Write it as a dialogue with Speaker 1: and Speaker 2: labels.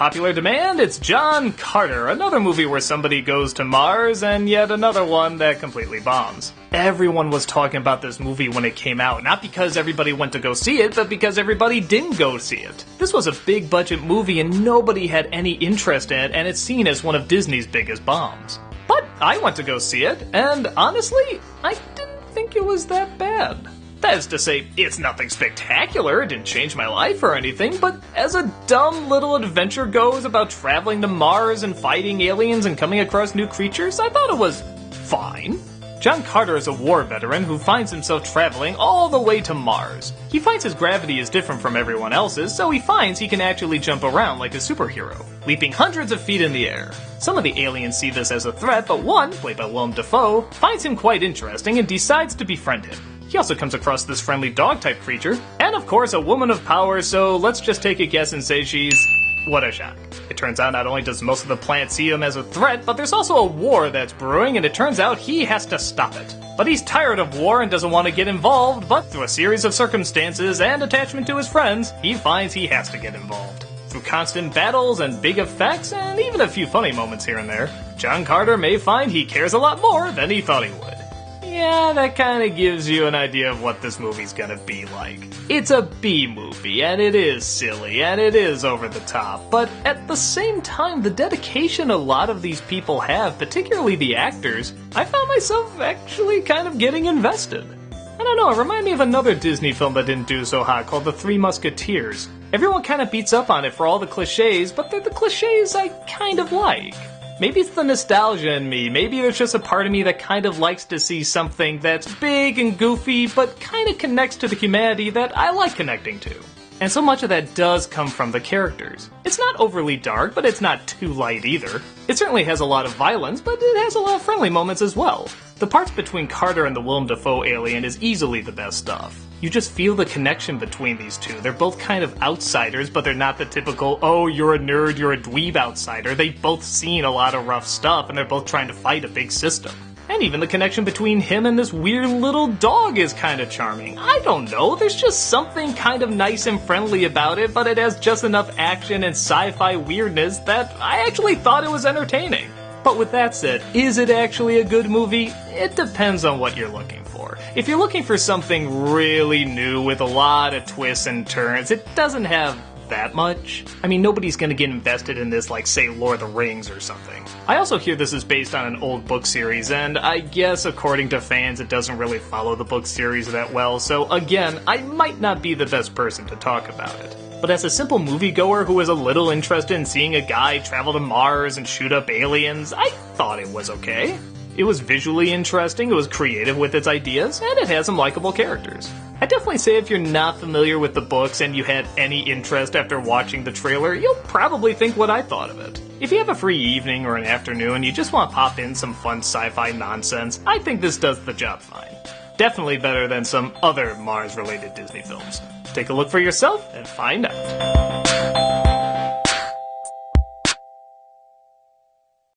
Speaker 1: popular demand, it's John Carter, another movie where somebody goes to Mars, and yet another one that completely bombs. Everyone was talking about this movie when it came out, not because everybody went to go see it, but because everybody didn't go see it. This was a big budget movie and nobody had any interest in it, and it's seen as one of Disney's biggest bombs. But I went to go see it, and honestly, I didn't think it was that bad. That is to say, it's nothing spectacular, it didn't change my life or anything, but as a dumb little adventure goes about traveling to Mars and fighting aliens and coming across new creatures, I thought it was fine. John Carter is a war veteran who finds himself traveling all the way to Mars. He finds his gravity is different from everyone else's, so he finds he can actually jump around like a superhero, leaping hundreds of feet in the air. Some of the aliens see this as a threat, but one, played by Willem Dafoe, finds him quite interesting and decides to befriend him. He also comes across this friendly dog-type creature, and of course a woman of power, so let's just take a guess and say she's... what a shock. It turns out not only does most of the planet see him as a threat, but there's also a war that's brewing, and it turns out he has to stop it. But he's tired of war and doesn't want to get involved, but through a series of circumstances and attachment to his friends, he finds he has to get involved. Through constant battles and big effects, and even a few funny moments here and there, John Carter may find he cares a lot more than he thought he would. Yeah, that kinda gives you an idea of what this movie's gonna be like. It's a B movie, and it is silly, and it is over the top, but at the same time, the dedication a lot of these people have, particularly the actors, I found myself actually kind of getting invested. I don't know, it reminded me of another Disney film that didn't do so hot called The Three Musketeers. Everyone kinda beats up on it for all the cliches, but they're the cliches I kind of like. Maybe it's the nostalgia in me, maybe there's just a part of me that kind of likes to see something that's big and goofy, but kind of connects to the humanity that I like connecting to. And so much of that does come from the characters. It's not overly dark, but it's not too light either. It certainly has a lot of violence, but it has a lot of friendly moments as well. The parts between Carter and the Willem Dafoe alien is easily the best stuff. You just feel the connection between these two. They're both kind of outsiders, but they're not the typical, oh, you're a nerd, you're a dweeb outsider. They've both seen a lot of rough stuff, and they're both trying to fight a big system. And even the connection between him and this weird little dog is kind of charming. I don't know, there's just something kind of nice and friendly about it, but it has just enough action and sci-fi weirdness that I actually thought it was entertaining. But with that said, is it actually a good movie? It depends on what you're looking for. If you're looking for something really new with a lot of twists and turns, it doesn't have that much. I mean, nobody's gonna get invested in this like, say, Lord of the Rings or something. I also hear this is based on an old book series, and I guess according to fans it doesn't really follow the book series that well, so again, I might not be the best person to talk about it. But as a simple moviegoer who is a little interested in seeing a guy travel to Mars and shoot up aliens, I thought it was okay. It was visually interesting, it was creative with its ideas, and it has some likable characters. I'd definitely say if you're not familiar with the books and you had any interest after watching the trailer, you'll probably think what I thought of it. If you have a free evening or an afternoon and you just want to pop in some fun sci-fi nonsense, I think this does the job fine. Definitely better than some other Mars-related Disney films. Take a look for yourself and find out.